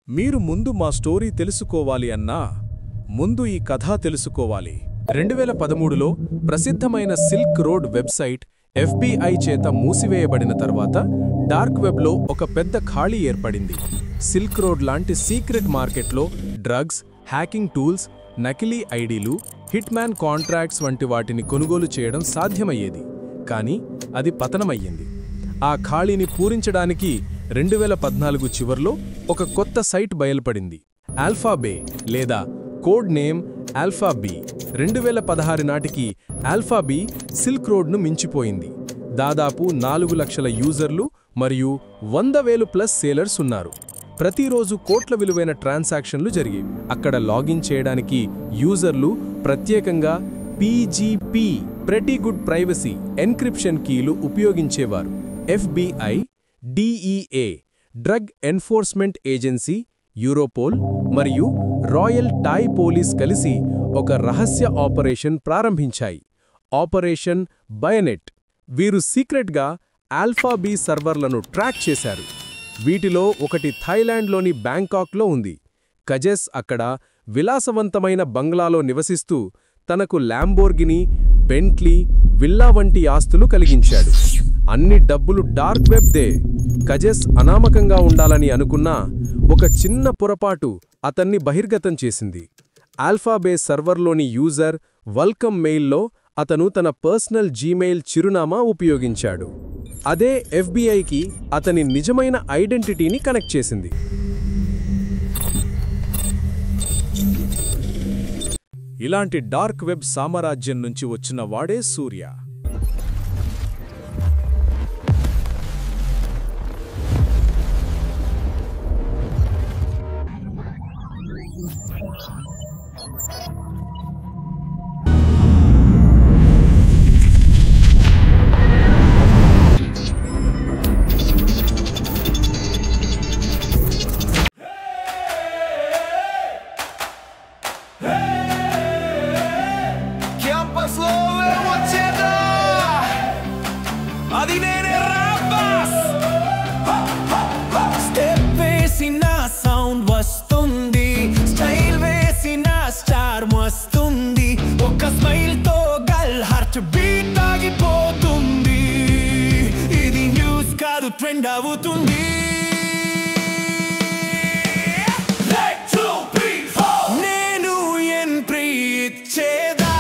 మీరు ముందు మా స్టోరీ తెలుసుకోవాలి అన్నా ముందు ఈ కథ తెలుసుకోవాలి. 2013లో ప్రసిద్ధమైన సిల్క్ రోడ్ వెబ్సైట్ FBI చేత మూసివేయబడిన తర్వాత డార్క్ వెబ్లో ఒక పెద్ద ఖాళీ ఏర్పడింది. సిల్క్ రోడ్ లాంటి సీక్రెట్ మార్కెట్లో డ్రగ్స్, హ్యాకింగ్ టూల్స్, నకిలీ ఐడీలు, హిట్ మ్యాన్ కాంట్రాక్ట్స్ వంటి వాటిని కొనుగోలు చేయడం సాధ్యమయ్యేది. కానీ అది పతనమయ్యింది. ఆ ఖాళీని పూరించడానికి 2014 చివర్లో ఒక కొత్త సైట్ బయలుపడింది. ఆల్ఫాబే లేదా కోడ్ నేమ్ ఆల్ఫాబీ. 2016 నాటికి ఆల్ఫాబీ సిల్క్ రోడ్ను మించిపోయింది. దాదాపు 4 లక్షల యూజర్లు మరియు 100,000+ సేలర్స్ ఉన్నారు. ప్రతిరోజు కోట్ల విలువైన ట్రాన్సాక్షన్లు జరిగేవి. అక్కడ లాగిన్ చేయడానికి యూజర్లు ప్రత్యేకంగా PGP pretty good privacy encryption కీలు ఉపయోగించేవారు. FBI, DEA drug enforcement agency, Europol మరియు రాయల్ టాయ్ పోలీస్ కలిసి ఒక రహస్య ఆపరేషన్ ప్రారంభించాయి, ఆపరేషన్ బయనెట్. వీరు సీక్రెట్గా ఆల్ఫాబీ సర్వర్లను ట్రాక్ చేశారు. వీటిలో ఒకటి థాయిలాండ్లోని బ్యాంకాక్లో ఉంది. కజెస్ అక్కడ విలాసవంతమైన బంగ్లాలో నివసిస్తూ తనకు ల్యాంబోర్గిని, బెంట్లీ, విల్లా వంటి ఆస్తులు కలిగించాడు. అన్ని డబ్బులు డార్క్ వెబ్దే. కజెస్ అనామకంగా ఉండాలని అనుకున్నా ఒక చిన్న పొరపాటు అతన్ని బహిర్గతం చేసింది. ఆల్ఫాబే సర్వర్లోని యూజర్ వెల్కమ్ మెయిల్లో అతను తన పర్సనల్ జీమెయిల్ చిరునామా ఉపయోగించాడు. అదే FBIకి అతని నిజమైన ఐడెంటిటీని కనెక్ట్ చేసింది. ఇలాంటి డార్క్ వెబ్ సామ్రాజ్యం నుంచి వచ్చిన వాడే సూర్య. ట్రెండ్ అవుతుంది. నేను ఎంట్రీ ఇచ్చేదా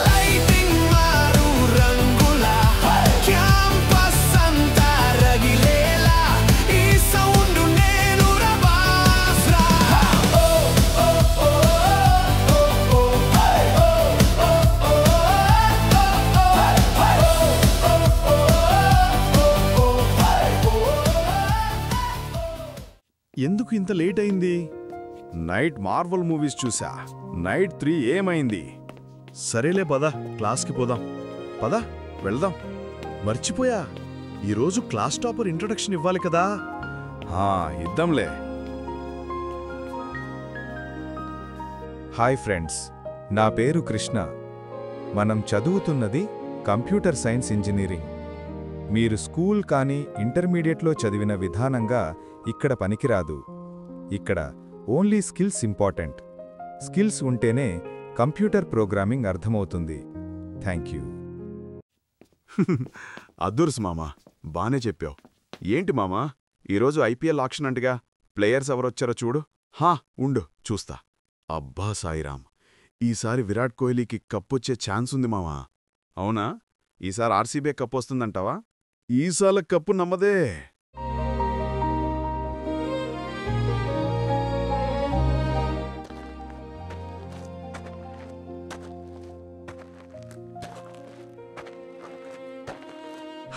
లైటింగ్ మారు రంగుల క్యాంపస్ అంతా రగిలేలా ఈ సౌండ్ నేను రబాస్రా. ఎందుకు ఇంత లేట్ అయింది? నైట్ మార్వల్ మూవీస్ చూసా. నైట్ 3 ఏమైంది? సరేలే పద, క్లాస్కి పోదాం. పద వెళ్దాం. మర్చిపోయా, ఈరోజు క్లాస్ టాపర్ ఇంట్రడక్షన్ ఇవ్వాలి కదా. ఇద్దాంలే. హాయ్ ఫ్రెండ్స్, నా పేరు కృష్ణ. మనం చదువుతున్నది కంప్యూటర్ సైన్స్ ఇంజనీరింగ్. మీరు స్కూల్ కానీ ఇంటర్మీడియట్లో చదివిన విధానంగా ఇక్కడ పనికిరాదు. ఇక్కడ ఓన్లీ స్కిల్స్ ఇంపార్టెంట్. స్కిల్స్ ఉంటేనే కంప్యూటర్ ప్రోగ్రామింగ్ అర్థమవుతుంది. Thank you. అదుర్స్ మామా, బానే చెప్పావు. ఏంటి మామా, ఈరోజు IPL ఆక్షన్ అంటగా. ప్లేయర్స్ ఎవరొచ్చారో చూడు. ఉండు చూస్తా. అబ్బా సాయిరామ్, ఈసారి విరాట్ కోహ్లీకి కప్పొచ్చే ఛాన్స్ ఉంది మామా. అవునా? ఈసారి RCB కప్పొస్తుందంటావా? ఈసారి కప్పు నమ్మదే.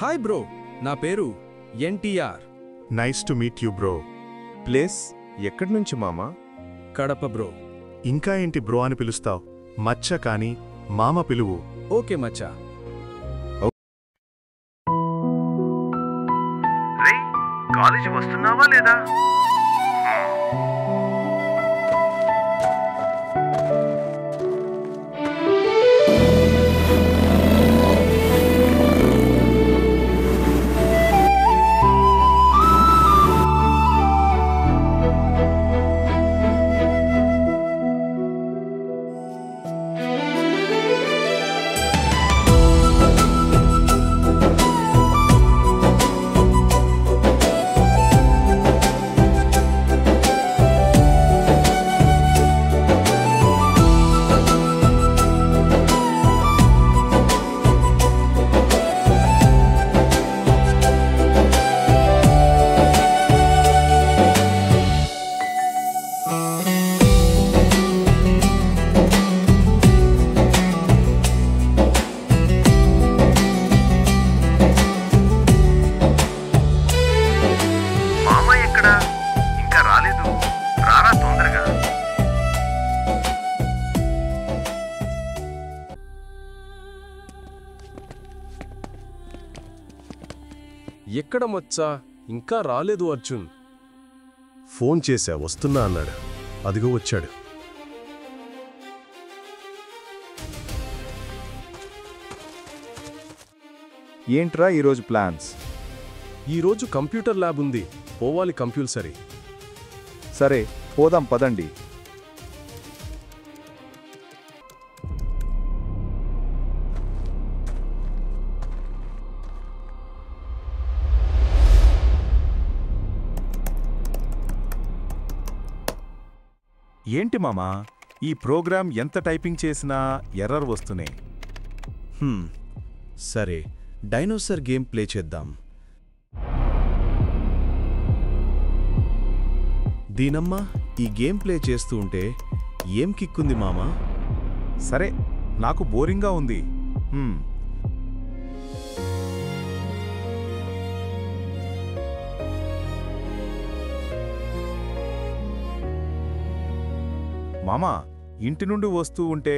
హాయ్ బ్రో, నా పేరు NTR. Nice to meet you bro. Place ఎక్కడి నుంచి మామా? కడప బ్రో. ఇంకా ఏంటి బ్రో అని పిలుస్తావు? మచ్చ కాని మామ పిలువు. ఓకే మచ్చా. కాలేజీ వస్తున్నావా లేదా? ఎక్కడ మచ్చా ఇంకా రాలేదు అర్జున్. ఫోన్ చేశా, వస్తున్నా అన్నాడు. అదిగో వచ్చాడు. ఏంట్రా ఈరోజు ప్లాన్స్? ఈరోజు కంప్యూటర్ ల్యాబ్ ఉంది, పోవాలి కంపల్సరీ. సరే పోదాం పదండి. ఏంటి మామా, ఈ ప్రోగ్రాం ఎంత టైపింగ్ చేసినా ఎర్రర్ వస్తున్నాయి. సరే, డైనోసర్ గేమ్ ప్లే చేద్దాం. దీనమ్మా, ఈ గేమ్ ప్లే చేస్తూ ఉంటే ఏం కిక్కుంది మామా? సరే, నాకు బోరింగ్గా ఉంది. మామా, ఇంటి నుండి వస్తూ ఉంటే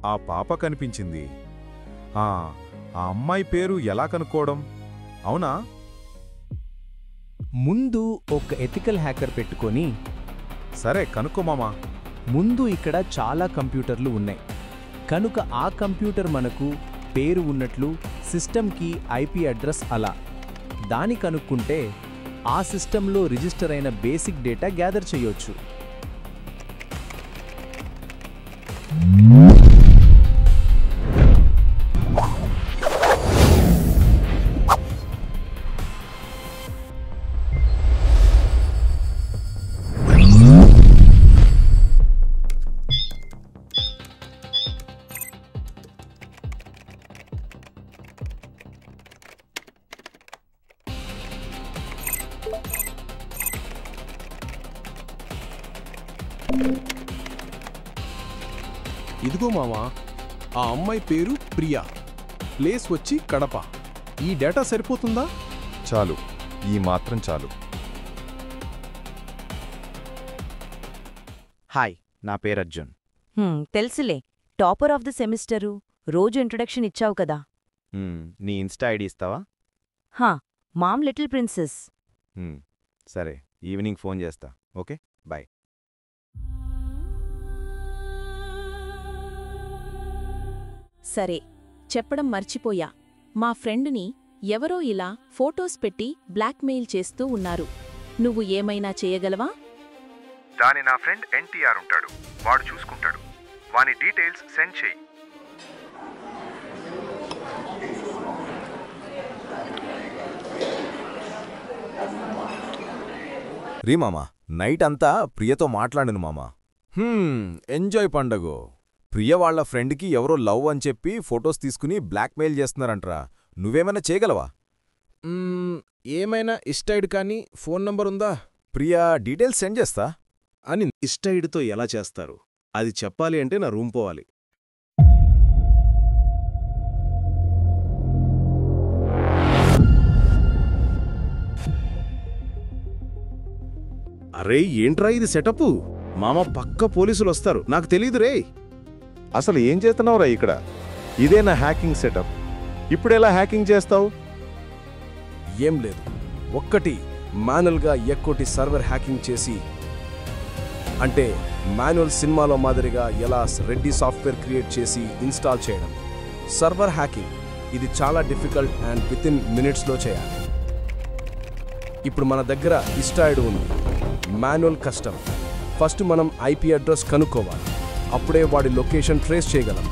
ఆ పాప కనిపించింది. ఆ అమ్మాయి పేరు ఎలా కనుక్కోవడం? అవునా? ముందు ఒక ఎథికల్ హ్యాకర్ పెట్టుకొని. సరే కనుక్కో మామా. ముందు ఇక్కడ చాలా కంప్యూటర్లు ఉన్నాయి కనుక ఆ కంప్యూటర్ మనకు పేరు ఉన్నట్లు సిస్టమ్కి ఐపీ అడ్రస్ అలా దాని కనుక్కుంటే ఆ సిస్టంలో రిజిస్టర్ అయిన బేసిక్ డేటా గ్యాదర్ చేయొచ్చు. ఇదిగో మావా, ఆ అమ్మాయి పేరు ప్రియా, ప్లేస్ వచ్చి కడప. ఈ డేటా సరిపోతుందా? చాలు, ఈ మాత్రం చాలు. హాయ్, నా పేరు అర్జున్. తెలుసులే, టాపర్ ఆఫ్ ద సెమిస్టరు. రోజు ఇంట్రొడక్షన్ ఇచ్చావు కదా. నీ ఇన్స్టా ఐడి ఇస్తావా? హా, మామ్ లిటిల్ ప్రిన్సెస్. సరే, ఈవినింగ్ ఫోన్ చేస్తా. Okay, bye. సరే, చెప్పడం మర్చిపోయా. మా ఫ్రెండుని ఎవరో ఇలా ఫోటోస్ పెట్టి బ్లాక్మెయిల్ చేస్తూ ఉన్నారు. నువ్వు ఏమైనా చేయగలవా? దాని నా ఫ్రెండ్ ఎన్టీఆర్ ఉంటాడు, వాడు చూసుకుంటాడు. వాని డీటెయిల్స్ సెండ్ చెయ్యి. రీ మామా, నైట్ అంతా ప్రియతో మాట్లాడను మామా. ఎంజాయ్ పండగో. ప్రియ వాళ్ళ ఫ్రెండ్కి ఎవరో లవ్ అని చెప్పి ఫొటోస్ తీసుకుని బ్లాక్మెయిల్ చేస్తున్నారంట్రా. నువ్వేమైనా చేయగలవా? ఏమైనా ఇష్టైడ్ కానీ ఫోన్ నంబర్ ఉందా? ప్రియా డీటెయిల్స్ సెండ్ చేస్తా. అని ఇష్టైడ్తో ఎలా చేస్తారు? అది చెప్పాలి అంటే నా రూమ్ పోవాలి. అరే ఏంట్రా ఇది సెటప్? మామ పక్క పోలీసులు వస్తారు, నాకు తెలీదు రే. అసలు ఏం చేస్తున్నావురా ఇక్కడ? ఇదే నా హ్యాకింగ్ సెటప్. ఇప్పుడెలా హ్యాకింగ్ చేస్తావు? ఏం లేదు, ఒక్కటి మాన్యువల్గా ఎక్కోటి సర్వర్ హ్యాకింగ్ చేసి, అంటే మాన్యువల్ సినిమాలో మాదిరిగా ఎలా రెడ్డి సాఫ్ట్వేర్ క్రియేట్ చేసి ఇన్స్టాల్ చేయడం. సర్వర్ హ్యాకింగ్ ఇది చాలా డిఫికల్ట్ అండ్ వితిన్ మినిట్స్లో చేయాలి. ఇప్పుడు మన దగ్గర ఇస్టాయిడ్ ఉంది, మాన్యువల్ కస్టమ్. ఫస్ట్ మనం ఐపీ అడ్రస్ కనుక్కోవాలి, అప్పుడే వాడి లొకేషన్ ట్రేస్ చేయగలం.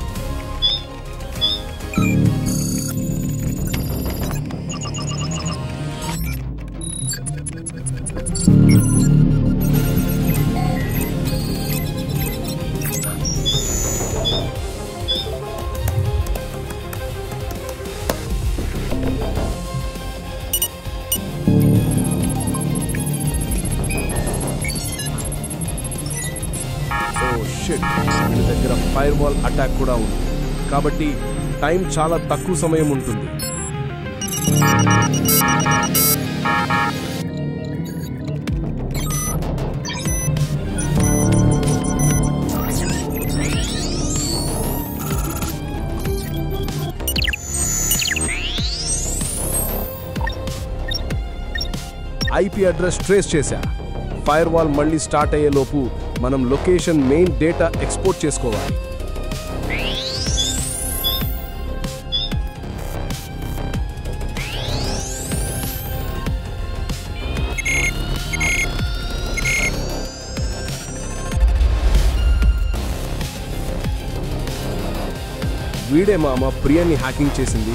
వీడి దగ్గర ఫైర్ వాల్ అటాక్ కూడా ఉంది, కాబట్టి టైం చాలా తక్కువ సమయం ఉంటుంది. ఐపీ అడ్రస్ ట్రేస్ చేశా. ఫైర్ వాల్ మళ్ళీ స్టార్ట్ అయ్యేలోపు మనం లొకేషన్ మెయిన్ డేటా ఎక్స్పోర్ట్ చేసుకోవాలి. వీడే మామ ప్రియాని హ్యాకింగ్ చేసింది.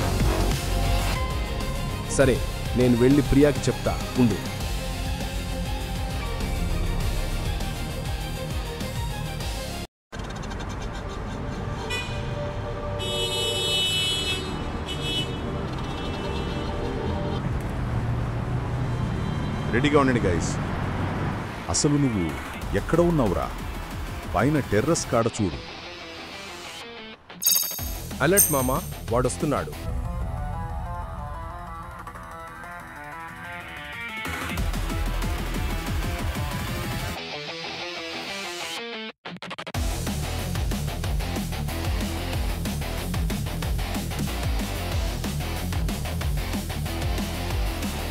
సరే, నేను వెళ్ళి ప్రియాకి చెప్తా ఉండు. రెడీగా ఉండండి గైస్. అసలు నువ్వు ఎక్కడ ఉన్నావురా? పైన టెర్రస్ కాడ చూడు. అలర్ట్ మామ, వాడొస్తున్నాడు.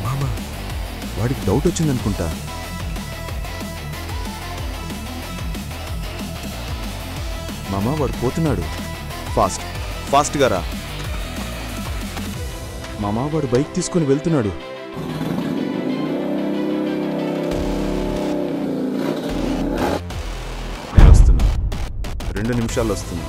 మామా, వాడికి డౌట్ వచ్చిందనుకుంటా. మామా, వాడు పోతున్నాడు. ఫాస్ట్గా రా మామా. వాడు బైక్ తీసుకుని వెళ్తున్నాడు. నేను వస్తున్నా, 2 నిమిషాల్లో వస్తున్నా.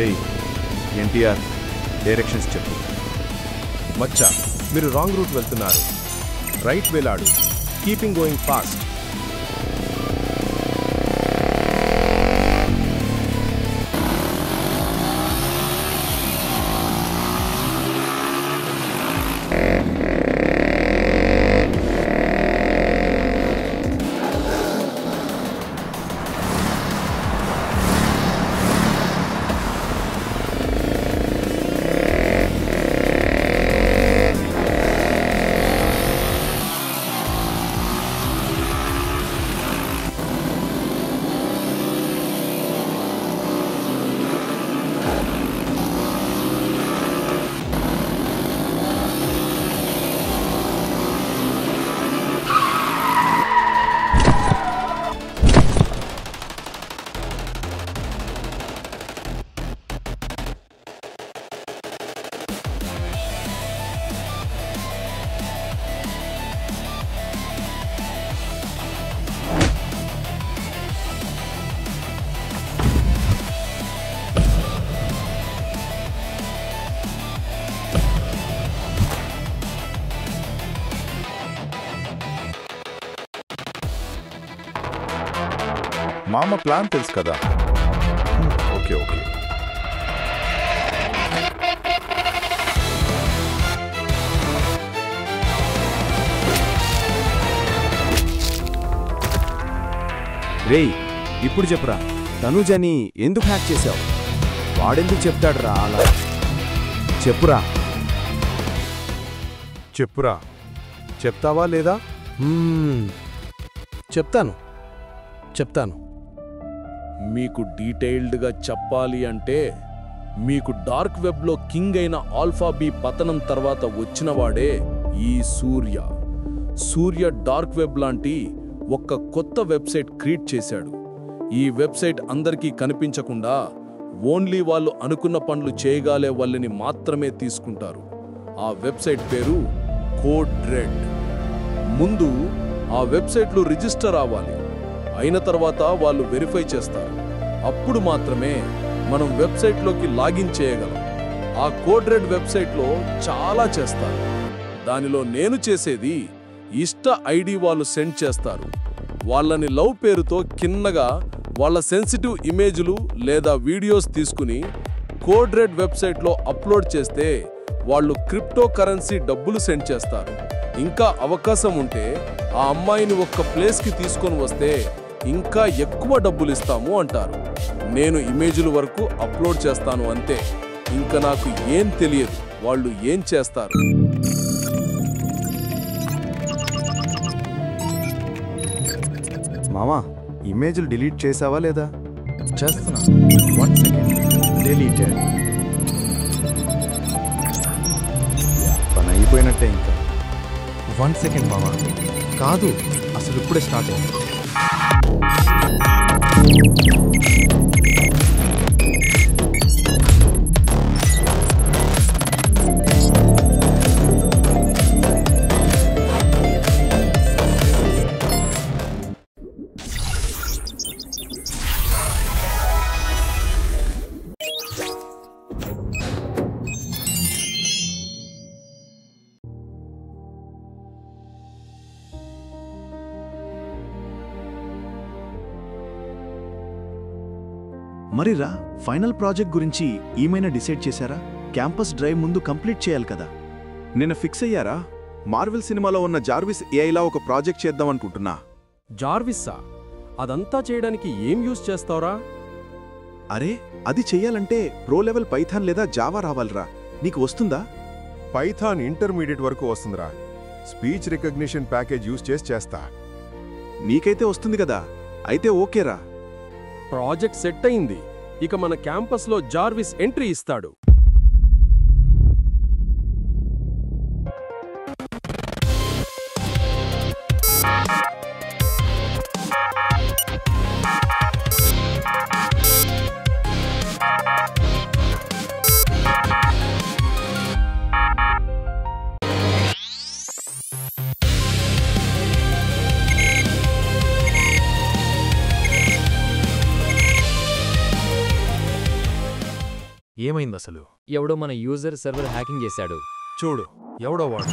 రేయ్ ఎన్టీఆర్, డైరెక్షన్స్ చెప్పు. మచ్చా, మీరు రాంగ్ రూట్ వెళ్తున్నారు. రైట్ వేలాడు. Keeping going fast. మామ ప్లాన్ తెలుసు కదా. ఓకే. రేయ్, ఇప్పుడు చెప్పురా, తనుజని ఎందుకు హ్యాక్ చేశావు? వాడెందుకు చెప్తాడురా అలా? చెప్పురా. చెప్తావా లేదా? చెప్తాను. మీకు డీటెయిల్డ్గా చెప్పాలి అంటే, మీకు డార్క్ వెబ్లో కింగ్ అయిన ఆల్ఫా బి పతనం తర్వాత వచ్చినవాడే ఈ సూర్య డార్క్ వెబ్ లాంటి ఒక కొత్త వెబ్సైట్ క్రియేట్ చేశాడు. ఈ వెబ్సైట్ అందరికీ కనిపించకుండా ఓన్లీ వాళ్ళు అనుకున్న పనులు చేయగలే వాళ్ళని మాత్రమే తీసుకుంటారు. ఆ వెబ్సైట్ పేరు కోడ్ రెడ్. ముందు ఆ వెబ్సైట్లో రిజిస్టర్ అవ్వాలి. అయిన తర్వాత వాళ్ళు వెరిఫై చేస్తారు. అప్పుడు మాత్రమే మనం వెబ్సైట్లోకి లాగిన్ చేయగలం. ఆ కోడ్ రెడ్ వెబ్సైట్లో చాలా చేస్తారు. దానిలో నేను చేసేది, ఇష్ట ఐడి వాళ్ళు సెండ్ చేస్తారు. వాళ్ళని లవ్ పేరుతో కిన్నగా వాళ్ళ సెన్సిటివ్ ఇమేజ్లు లేదా వీడియోస్ తీసుకుని కోడ్ రెడ్ వెబ్సైట్లో అప్లోడ్ చేస్తే వాళ్ళు క్రిప్టో కరెన్సీ డబ్బులు సెండ్ చేస్తారు. ఇంకా అవకాశం ఉంటే ఆ అమ్మాయిని ఒక్క ప్లేస్కి తీసుకొని వస్తే ఇంకా ఎక్కువ డబ్బులు ఇస్తాము అంటారు. నేను ఇమేజ్ల వరకు అప్లోడ్ చేస్తాను అంతే. ఇంకా నాకు ఏం తెలియదు వాళ్ళు ఏం చేస్తారు. మామా ఇమేజ్లు డిలీట్ చేసావా లేదా? చేస్తున్నా. 1 సెకండ్. డిలీటెడ్. పని అయిపోయినట్టే ఇంకా. 1 సెకండ్ మామా. కాదు, అసలు ఇప్పుడే స్టార్ట్ అయింది. మరిరా ఫైనల్ ప్రాజెక్ట్ గురించి ఏమైనా డిసైడ్ చేశారా? క్యాంపస్ డ్రైవ్ ముందు కంప్లీట్ చేయాలి కదా. నిన్న ఫిక్స్ అయ్యారా? మార్వెల్ సినిమాలో ఉన్న జార్విస్ ఏఐలా ఒక ప్రాజెక్ట్ చేద్దామనుకుంటున్నా. జార్విస్సా? అదంతా చేయడానికి ఏం యూజ్ చేస్తావురా? అరే, అది చెయ్యాలంటే ప్రో లెవెల్ పైథాన్ లేదా జావా రావాలిరా. నీకు వస్తుందా? పైథాన్ ఇంటర్మీడియట్ వరకు వస్తుందిరా. స్పీచ్ రికగ్నిషన్ ప్యాకేజ్ యూజ్ చేస్తా. నీకైతే వస్తుంది కదా, అయితే ఓకేరా. ప్రాజెక్ట్ సెట్ అయింది. ఇక మన క్యాంపస్లో జార్విస్ ఎంట్రీ ఇస్తాడు. ఏమైంది అసలు? ఎవడో మన యూజర్ సర్వర్ హ్యాకింగ్ చేశాడు. చూడు, ఎవడో వాడు.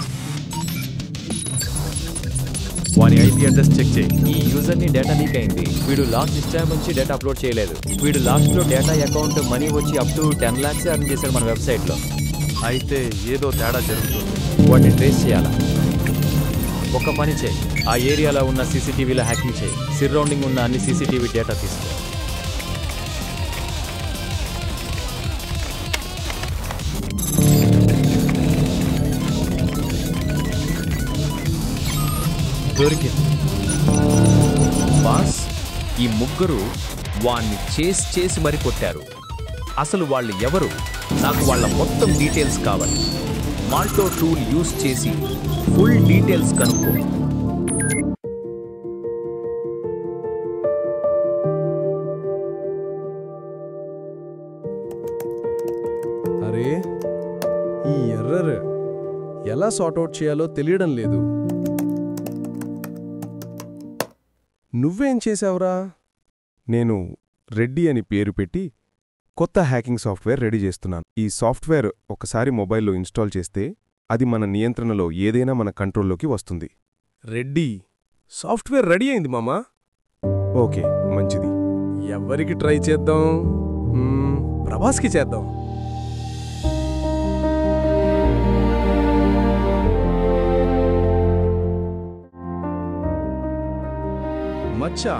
వాని ఐపీ అడ్రస్ చెక్ చేయి. ఈ యూజర్ని డేటా లీక్ అయింది. వీడు లాస్ట్ సిస్టమ్ నుంచి డేటా అప్లోడ్ చేయలేదు. వీడు లాస్ట్లో డేటా అకౌంట్ మనీ వచ్చి అప్ టు 10 lakhs అర్న్ చేశాడు మన వెబ్సైట్లో. అయితే ఏదో తేడా జరుగుతుంది. వాటిని ట్రేస్ చేయాలా? ఒక పని చేయి, ఆ ఏరియాలో ఉన్న సీసీటీవీలో హ్యాకింగ్ చేయి. సరౌండింగ్ ఉన్న అన్ని సీసీటీవీ డేటా తీసుకో. దొరికింది. బాస్, ఈ ముగ్గురు వాణ్ణి చేసి మరి కొట్టారు. అసలు వాళ్ళు ఎవరు? నాకు వాళ్ళ మొత్తం డీటెయిల్స్ కావాలి. మాల్టో టూల్ యూజ్ చేసి ఫుల్ డీటెయిల్స్ కనుక్కో. అరే, ఈ ఎర్రర్ ఎలా సార్ట్అవుట్ చేయాలో తెలియడం లేదు. నువ్వేం చేశావురా? నేను రెడ్డి అని పేరు పెట్టి కొత్త హ్యాకింగ్ సాఫ్ట్వేర్ రెడీ చేస్తున్నాను. ఈ సాఫ్ట్వేర్ ఒకసారి మొబైల్లో ఇన్స్టాల్ చేస్తే అది మన నియంత్రణలో ఏదైనా మన కంట్రోల్లోకి వస్తుంది. రెడ్డి, సాఫ్ట్వేర్ రెడీ అయింది మామా. ఓకే, మంచిది. ఎవరికి ట్రై చేద్దాం? ప్రభాస్కి చేద్దాం. మచ్చా,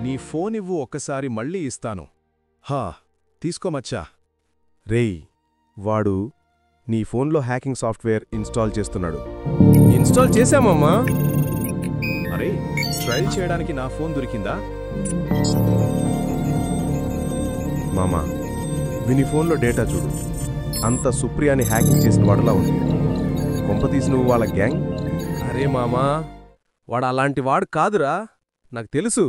నీ ఫోన్ ఇవ్వు, ఒక్కసారి మళ్ళీ ఇస్తాను. హా, తీసుకో మచ్చా. రేయ్, వాడు నీ ఫోన్లో హ్యాకింగ్ సాఫ్ట్వేర్ ఇన్స్టాల్ చేస్తున్నాడు. ఇన్స్టాల్ చేశామమ్మా. అరే, ట్రయల్ చేయడానికి నా ఫోన్ దొరికిందా? మామా, విని ఫోన్లో డేటా చూడు. అంత సుప్రియాని హ్యాకింగ్ చేసిన వాడులా ఉంది. కొంపతీసి నువ్వు వాళ్ళ గ్యాంగ్? అరే మామా, వాడు అలాంటి వాడు కాదురా, నాకు తెలుసు.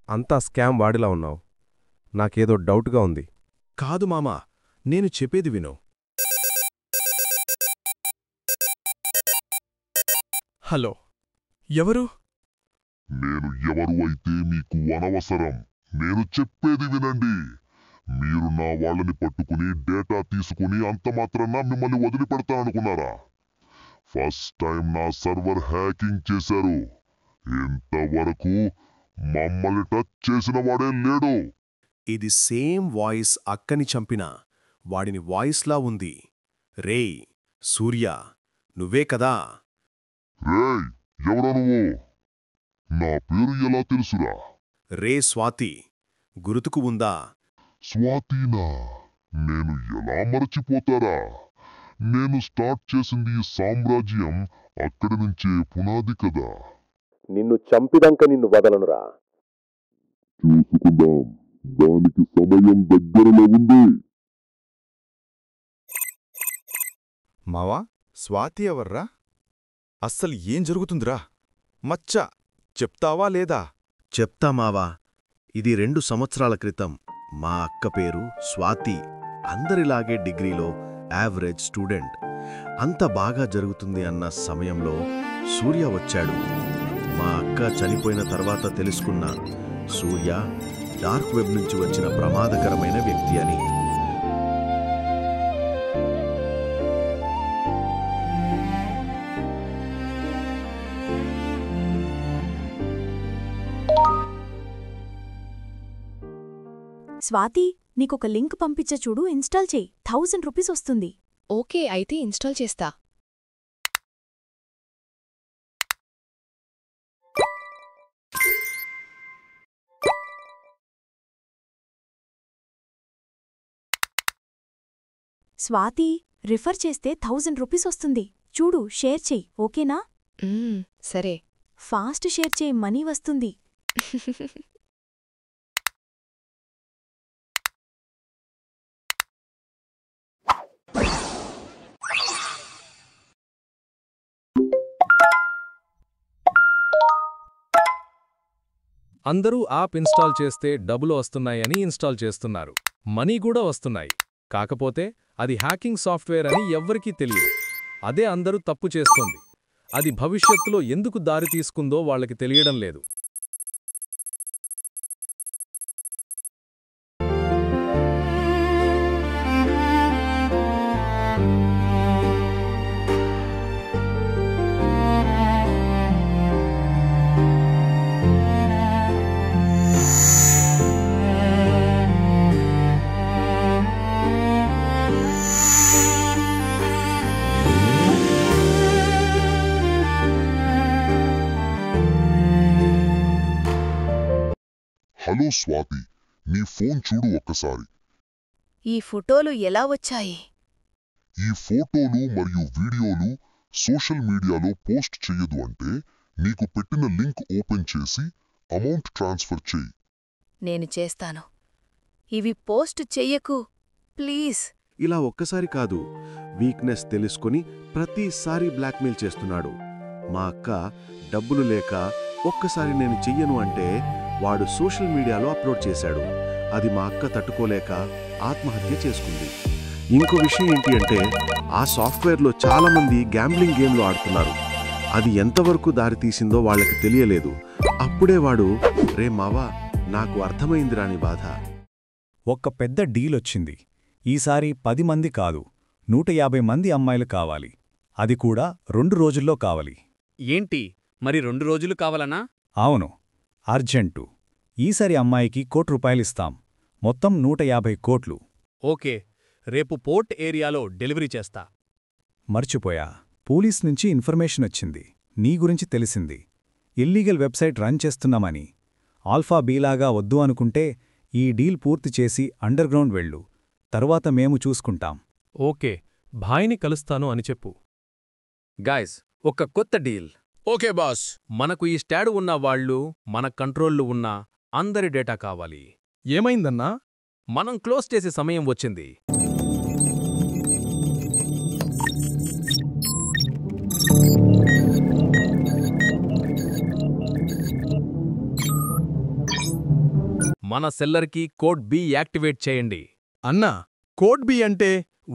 అంతా స్కామ్ వాడిలా ఉన్నావు. నాకేదో డౌట్గా ఉంది. కాదు మామా, నేను చెప్పేది విను. హలో, ఎవరు? నేను ఎవరు అయితే మీకు అనవసరం. నేను చెప్పేది వినండి. మీరు నా వాళ్ళని పట్టుకుని డేటా తీసుకుని అంతమాత్రాన మిమ్మల్ని వదిలిపెడతాననుకున్నారా? ఫస్ట్ టైం నా సర్వర్ హ్యాకింగ్ చేశారు. ఇంతవరకు మమ్మల్ని టచ్ చేసిన వాడే లేడు. ఇది సేమ్ వాయిస్ అక్కని చంపిన వాడిని వాయిస్లా ఉంది. రేయ్ సూర్య, నువ్వే కదా? రేయ్, ఎవరా నువ్వు? నా పేరు ఎలా తెలుసురా? రే స్వాతి, గుర్తుకు ఉందా? స్వాతినా? నేను ఎలా మరచిపోతారా? నేను స్టార్ట్ చేసింది ఈ సామ్రాజ్యం అక్కడి నుంచే పునాది కదా. నిన్ను చంపిదంక నిన్ను వదలనురా. చూసుకుందాం. దానికి సమయం దగ్గరలో ఉంది. మావా, స్వాతి ఎవర్రా? అస్సలు ఏం జరుగుతుందిరా? మచ్చ చెప్తావా లేదా? చెప్తా మావా. ఇది 2 సంవత్సరాల క్రితం. మా అక్క పేరు స్వాతి. అందరిలాగే డిగ్రీలో యావరేజ్ స్టూడెంట్. అంత బాగా జరుగుతుంది అన్న సమయంలో సూర్య వచ్చాడు. మా అక్క చనిపోయిన తర్వాత తెలుసుకున్నా సూర్య డార్క్ వెబ్ నుంచి వచ్చిన ప్రమాదకరమైన వ్యక్తి అని. స్వాతి, నీకొక లింక్ పంపించ చూడు, ఇన్స్టాల్ చేయి. 1000 రూపీస్ వస్తుంది. ఓకే, అయితే ఇన్స్టాల్ చేస్తా. స్వాతి, రిఫర్ చేస్తే 1000 రూపీస్ వస్తుంది. చూడు, షేర్ చెయ్యి. ఓకేనా? సరే. ఫాస్ట్ షేర్ చేయి, మనీ వస్తుంది. అందరూ యాప్ ఇన్స్టాల్ చేస్తే డబ్బులు వస్తున్నాయని ఇన్స్టాల్ చేస్తున్నారు. మనీ కూడా వస్తున్నాయి. కాకపోతే అది హ్యాకింగ్ సాఫ్ట్వేర్ అని ఎవ్వరికీ తెలియదు. అదే అందరూ తప్పు చేస్తోంది. అది భవిష్యత్తులో ఎందుకు దారి తీసుకుందో వాళ్ళకి తెలియడం లేదు. హలో స్వాతి, నీ ఫోన్ చూడు ఒక్కసారి. ఈ ఫోటోలు ఎలా వచ్చాయి? ఈ ఫోటోలు మరియు వీడియోలు సోషల్ మీడియాలో పోస్ట్ చెయ్యదు అంటే నీకు పెట్టిన లింక్ ఓపెన్ చేసి అమౌంట్ ట్రాన్స్ఫర్ చెయ్యి. నేను చేస్తాను. ఇవి పోస్ట్ చెయ్యకు ప్లీజ్. ఇలా ఒక్కసారి కాదు, వీక్నెస్ తెలుసుకొని ప్రతిసారి బ్లాక్మెయిల్ చేస్తున్నాడు. మా అక్క డబ్బులు లేక ఒక్కసారి నేను చెయ్యను అంటే వాడు సోషల్ మీడియాలో అప్లోడ్ చేశాడు. అది మా అక్క తట్టుకోలేక ఆత్మహత్య చేసుకుంది. ఇంకో విషయం ఏంటి అంటే ఆ సాఫ్ట్వేర్లో చాలామంది గ్యాంబ్లింగ్ గేమ్లు ఆడుతున్నారు. అది ఎంతవరకు దారితీసిందో వాళ్ళకి తెలియలేదు. అప్పుడే వాడు, రే మావా, నాకు అర్థమైందిరాని బాధ. ఒక్క పెద్ద డీలొచ్చింది. ఈసారి 10 మంది కాదు, 150 మంది అమ్మాయిలు కావాలి. అది కూడా 2 రోజుల్లో కావాలి. ఏంటి మరి 2 రోజులు కావాలనా? అవును, అర్జెంటు. ఈసారి అమ్మాయికి ₹1,00,00,000 ఇస్తాం. మొత్తం 150 కోట్లు. ఓకే, రేపు పోర్ట్ ఏరియాలో డెలివరీ చేస్తా. మర్చిపోయా, పోలీస్ నుంచి ఇన్ఫర్మేషన్ వచ్చింది. నీ గురించి తెలిసింది. ఇల్లీగల్ వెబ్సైట్ రన్ చేస్తున్నామని. ఆల్ఫా బీలాగా వద్దు అనుకుంటే ఈ డీల్ పూర్తి చేసి అండర్గ్రౌండ్ వెళ్ళు. తరువాత మేము చూసుకుంటాం. ఓకే, భాయ్ని కలుస్తాను అని చెప్పు. గాయ్స్, ఒక కొత్త డీల్. Okay boss. మనకు ఈ స్టాడ్ ఉన్న వాళ్ళు, మన కంట్రోల్లో ఉన్న అందరి డేటా కావాలి. ఏమైందన్నా? మనం క్లోజ్ చేసే సమయం వచ్చింది. మన సెల్లర్కి కోడ్ బి యాక్టివేట్ చేయండి. అన్నా, కోడ్ బి అంటే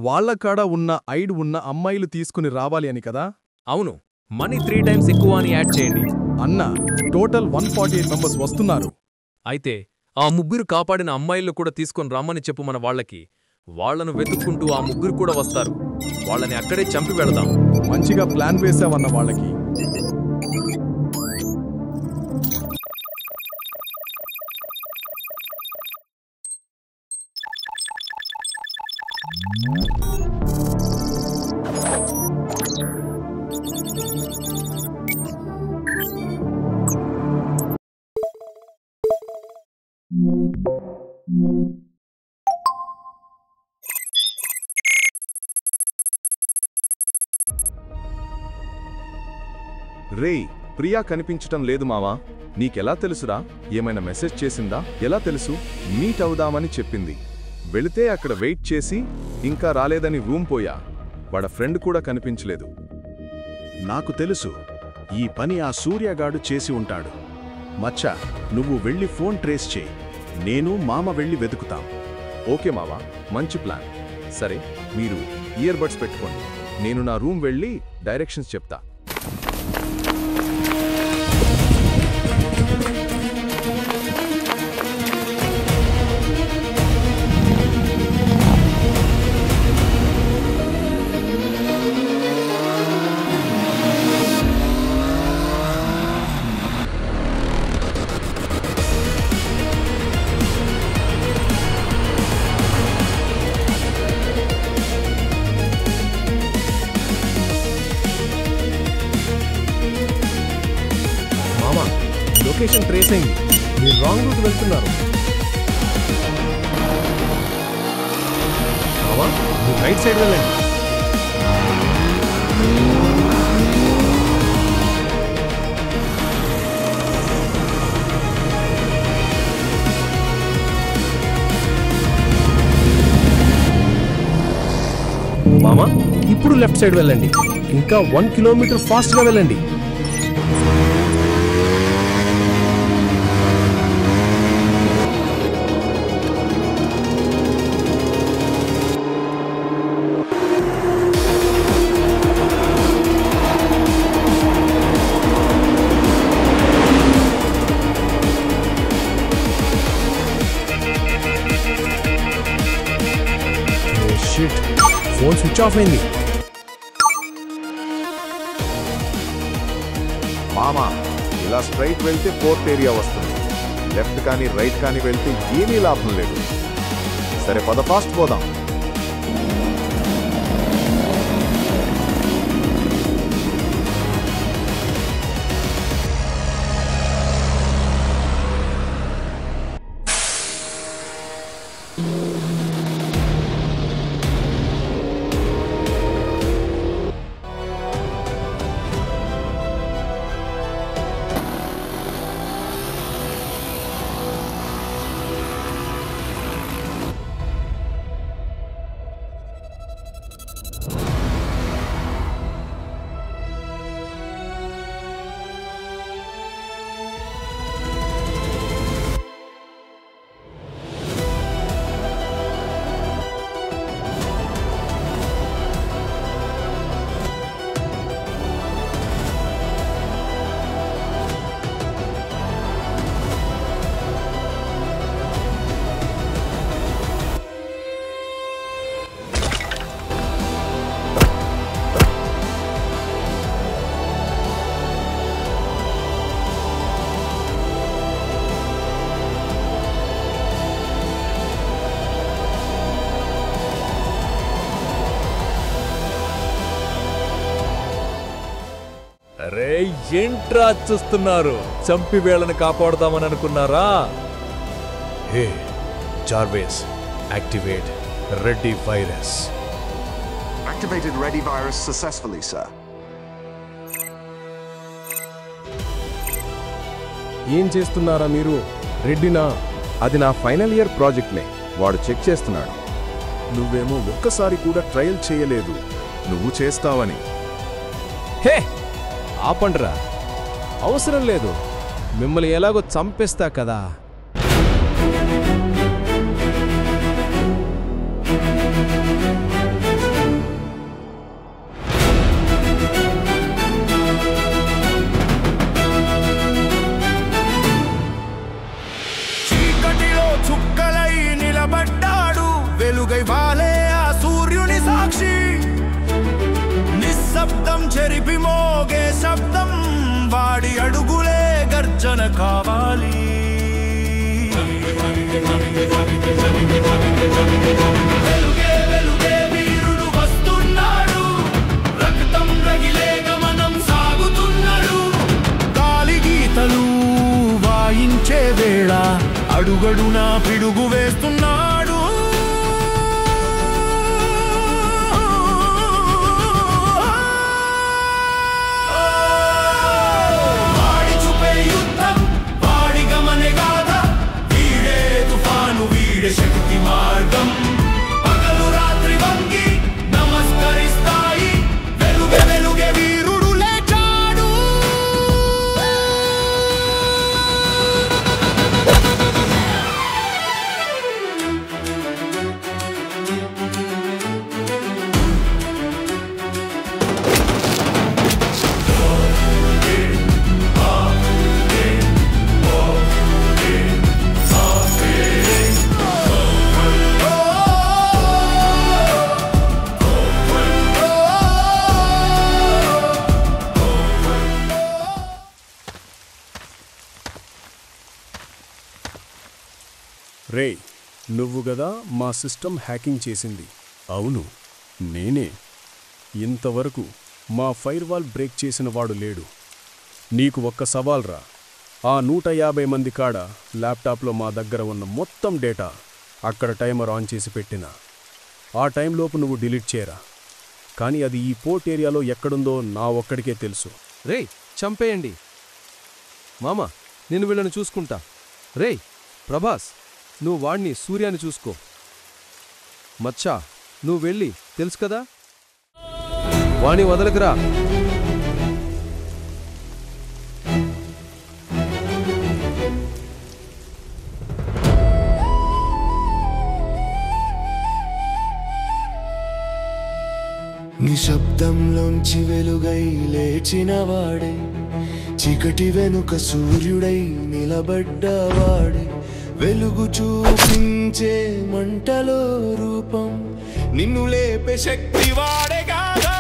వాళ్లకాడ ఉన్న ఐడ్ ఉన్న అమ్మాయిలు తీసుకుని రావాలి అని కదా? అవును, మనీ 3 టైమ్స్ ఎక్కువ అని యాడ్ చేయండి. అన్నా, టోటల్ 148 మెంబర్స్ వస్తున్నారు. అయితే ఆ 3 కాపాడిన అమ్మాయిలు కూడా తీసుకొని రమ్మని చెప్పు మన వాళ్ళకి. వాళ్లను వెతుక్కుంటూ ఆ 3 కూడా వస్తారు. వాళ్ళని అక్కడే చంపి వెళదాం. మంచిగా ప్లాన్ వేసావన్న వాళ్ళకి. రేయ్, ప్రియా కనిపించటం లేదు మావా. నీకెలా తెలుసురా? ఏమైనా మెసేజ్ చేసిందా? ఎలా తెలుసు? మీట్ అవుదామని చెప్పింది. వెళితే అక్కడ వెయిట్ చేసి ఇంకా రాలేదని రూమ్ పోయా. వాడ ఫ్రెండ్ కూడా కనిపించలేదు. నాకు తెలుసు, ఈ పని ఆ సూర్యగాడు చేసి ఉంటాడు. మచ్చా, నువ్వు వెళ్ళి ఫోన్ ట్రేస్ చేయి. నేను మామ వెళ్ళి వెతుకుతాం. ఓకే మావా, మంచి ప్లాన్. సరే, మీరు ఇయర్ బడ్స్ పెట్టుకోండి. నేను నా రూమ్ వెళ్ళి డైరెక్షన్స్ చెప్తా. లొకేషన్ ట్రేస్ అయింది. మీరు రాంగ్ రూట్ వెళ్తున్నారు. మీరు రైట్ సైడ్ వెళ్ళండి. మామా, ఇప్పుడు లెఫ్ట్ సైడ్ వెళ్ళండి. ఇంకా 1 కిలోమీటర్ ఫాస్ట్గా వెళ్ళండి. ఫోన్ స్విచ్ ఆఫ్ అయింది. మామా, ఇలా స్ట్రైట్ వెళ్తే పోర్ట్ ఏరియా వస్తుంది. లెఫ్ట్ కానీ రైట్ కానీ వెళ్తే ఏమీ లాభం లేదు. సరే, పద ఫాస్ట్ పోదాం. అరే, ఏంట్రా చూస్తున్నారు? చంపి వేళను కాపాడుదామని అనుకున్నారా? Hey Jarvis, activate ready virus. Activated Ready virus successfully, sir. ఏం చేస్తున్నారా మీరు? రెడ్డినా? అది నా ఫైనల్ ఇయర్ ప్రాజెక్ట్లే. వాడు చెక్ చేస్తున్నాడు. నువ్వేమో ఒక్కసారి కూడా ట్రయల్ చేయలేదు. నువ్వు చేస్తావని. హే, ఆపండ్రా. అవసరం లేదు. మిమ్మల్ని ఎలాగో చంపేస్తా కదా. చీకటిలో చుక్కలై నిలబడ్డాడు, వెలుగై వాలే ఆ సూర్యుని సాక్షి. నిశ్శబ్దం చెరిపి మోగే శబ్దం, వాడి అడుగులే గర్జన కావాలి. వెలుగే వెలుగే వీరుడు వస్తున్నాడు, రక్తం రగిలే గమనం సాగుతున్నాడు. గాలి గీతలు వాయించే వేళ అడుగడునా పిడుగు వేస్తున్నాడు. రేయ్, నువ్వు గదా మా సిస్టమ్ హ్యాకింగ్ చేసింది? అవును, నేనే. ఇంతవరకు మా ఫైర్వాల్ బ్రేక్ చేసిన వాడు లేడు. నీకు ఒక్క సవాల్రా. ఆ 150 మంది కాడ ల్యాప్టాప్లో మా దగ్గర ఉన్న మొత్తం డేటా అక్కడ టైమర్ ఆన్ చేసి పెట్టినా ఆ టైంలోపు నువ్వు డిలీట్ చేయరా. కానీ అది ఈ పోర్ట్ ఏరియాలో ఎక్కడుందో నా ఒక్కడికే తెలుసు. రేయ్, చంపేయండి. మామా, నేను వీళ్ళని చూసుకుంటా. రేయ్ ప్రభాస్, నువ్వు వాణ్ణి సూర్యాని చూసుకో. మచ్చా, నువ్వు వెళ్ళి తెలుసు కదా, వాణ్ణి వదలకురా. నిశ్శబ్దంలోంచి వెలుగై లేచినవాడే, చీకటి వెనుక సూర్యుడై నిలబడ్డవాడే, వెలుగు చూపించే మంటలో రూపం, నిన్ను లేపే శక్తి వాడే కాదా.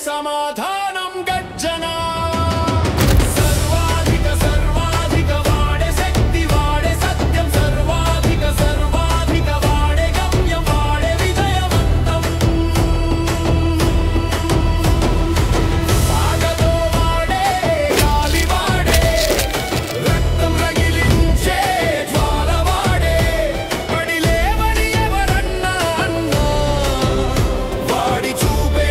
సమాధానం గర్జన సర్వాధిక సర్వాధిక వాడే శక్తి వాడే సత్యం సర్వాధిక సర్వాధిక వాడే గమ్యం వాడే విజయవంతం సాగతో వాడే గాలి వాడే రక్తం రగిలించే జ్వాల వాడే పడి లేవని ఎవరన్నా అన్నా వాడి చూపే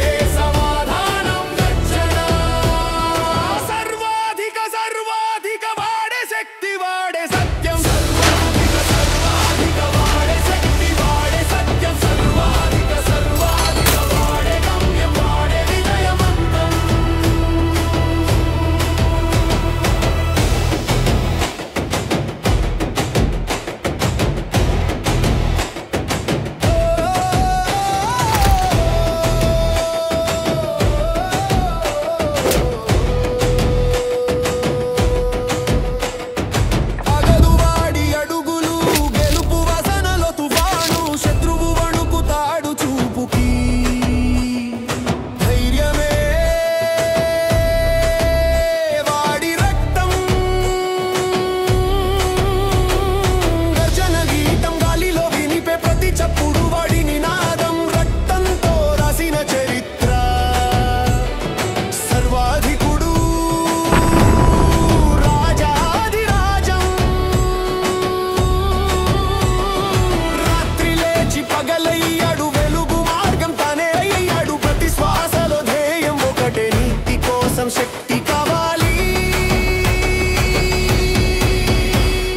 శక్తి కావాలి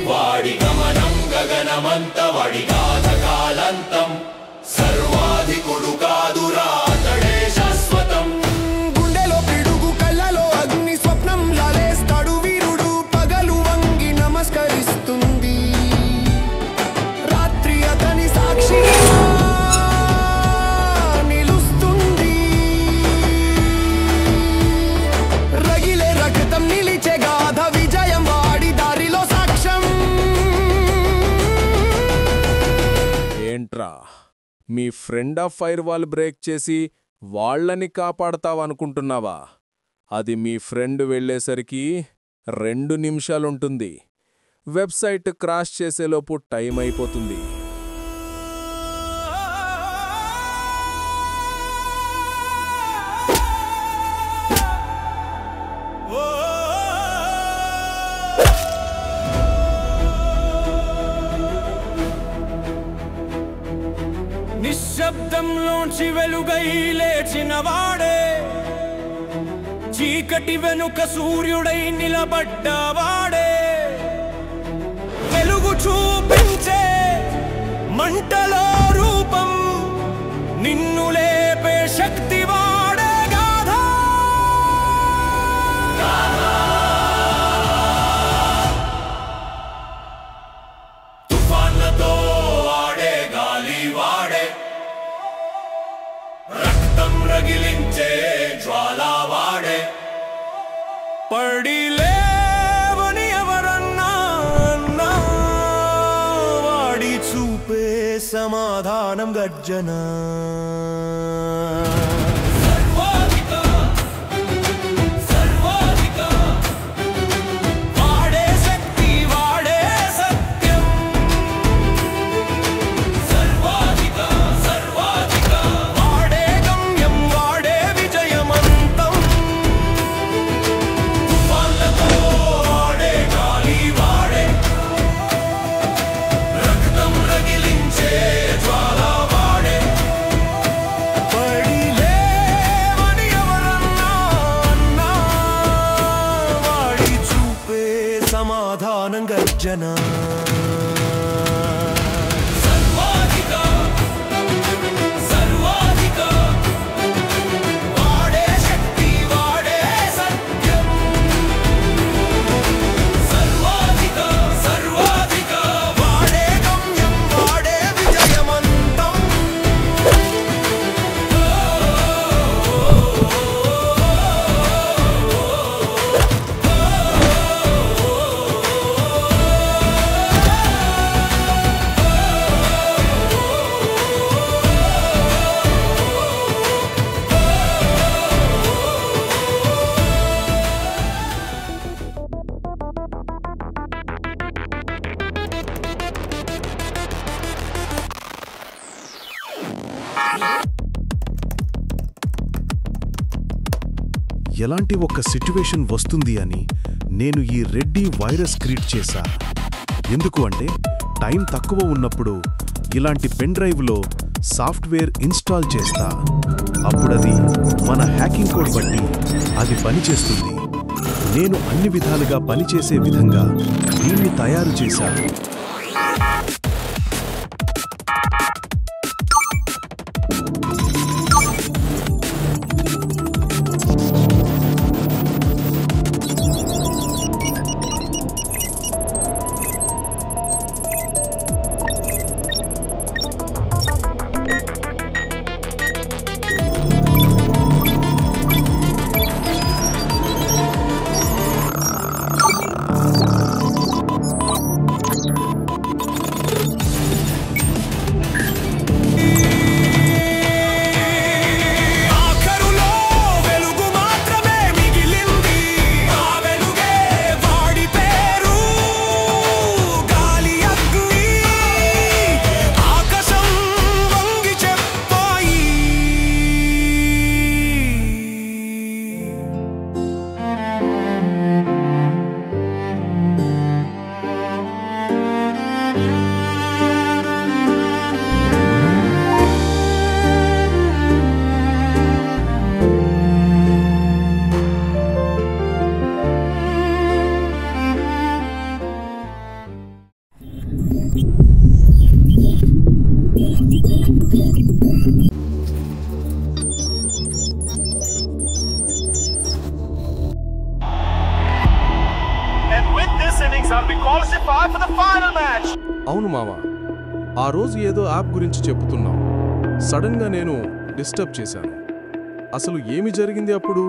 వాడి గమనం గగనమంత వాడి గాథకాలంతం సర్వాధికుడు కాదురా అతడే శాశ్వతం గుండెలో పిడుగు కళ్ళలో అగ్ని స్వప్నం లాలేస్తాడు వీరుడు పగలు వంగి నమస్కరిస్తుంది రాత్రి అతని సాక్షి మీ ఫ్రెండ్ ఆఫ్ ఫైర్వాల్ బ్రేక్ చేసి వాళ్లని కాపాడతావనుకుంటున్నావా? అది మీ ఫ్రెండ్ వెళ్లేసరికి 2 నిమిషాలుంటుంది. వెబ్సైట్ క్రాష్ చేసేలోపు టైం అయిపోతుంది. నిశ్శబ్దంలోంచి వెలుగై లేచినవాడే, చీకటి వెనుక సూర్యుడై నిలబడ్డవాడే, వెలుగు చూపించే మంటలో రూపం, నిన్ను లేపే శక్తి వాడే గాథా. తుఫాన్లతో ఆడే గాలి వాడే, రక్తం రగి సమాధానం గర్జన వాడే శక్తి వాడే సత్యం సర్వాధిక సర్వాధిక వాడే గమ్యం వాడే విజయమంతం తుఫాన్లతో ఆడే గాలి వాడే రక్తం రగిలించే జ్వాల వాడే పడి లేవని ఎవరన్నా అన్నా వాడి చూపే సమాధానం గర్జన సర్వాధిక సర్వాధిక వాడే శక్తి వాడే సత్యం సర్వాధిక సర్వాధిక వాడే గమ్యం వాడే విజయమంతం ఎలాంటి ఒక సిట్యువేషన్ వస్తుంది అని నేను ఈ రెడ్డి వైరస్ క్రియేట్ చేశా. ఎందుకు అంటే టైం తక్కువ ఉన్నప్పుడు ఇలాంటి పెన్ డ్రైవ్లో సాఫ్ట్వేర్ ఇన్స్టాల్ చేస్తా. అప్పుడది మన హ్యాకింగ్ కోడ్ బట్టి అది పనిచేస్తుంది. నేను అన్ని విధాలుగా పనిచేసే విధంగా దీన్ని తయారు చేశాను. ఆఖరులో వెలుగు మాత్రమే మిగిలింది ఆ వెలుగే వాడి పేరు గాలి అగ్ని ఆకాశం వంగి చెప్పాయి And with this innings, I'll be qualified for the final match. అవును మామ, ఆ రోజు ఏదో యాప్ గురించి చెప్పుతున్నాం. సడన్గా నేను డిస్టర్బ్ చేశాను. అసలు ఏమి జరిగింది అప్పుడు?